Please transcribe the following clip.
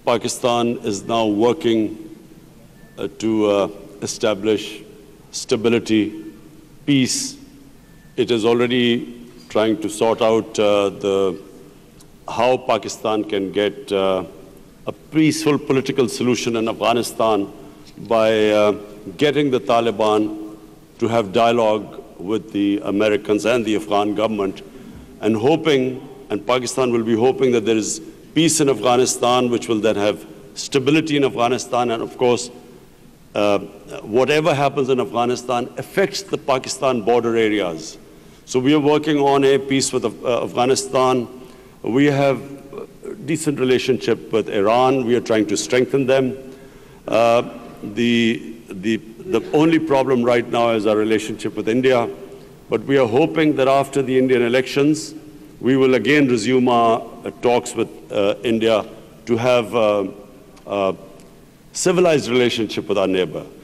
Pakistan is now working to establish stability, peace. It is already trying to sort out how Pakistan can get a peaceful political solution in Afghanistan by getting the Taliban to have dialogue with the Americans and the Afghan government, and hoping, and Pakistan will be hoping, that there is peace in Afghanistan, which will then have stability in Afghanistan, and of course, whatever happens in Afghanistan affects the Pakistan border areas. So we are working on a peace with Afghanistan. We have a decent relationship with Iran. We are trying to strengthen them. The only problem right now is our relationship with India. But we are hoping that after the Indian elections, we will again resume our talks with India to have a civilized relationship with our neighbor.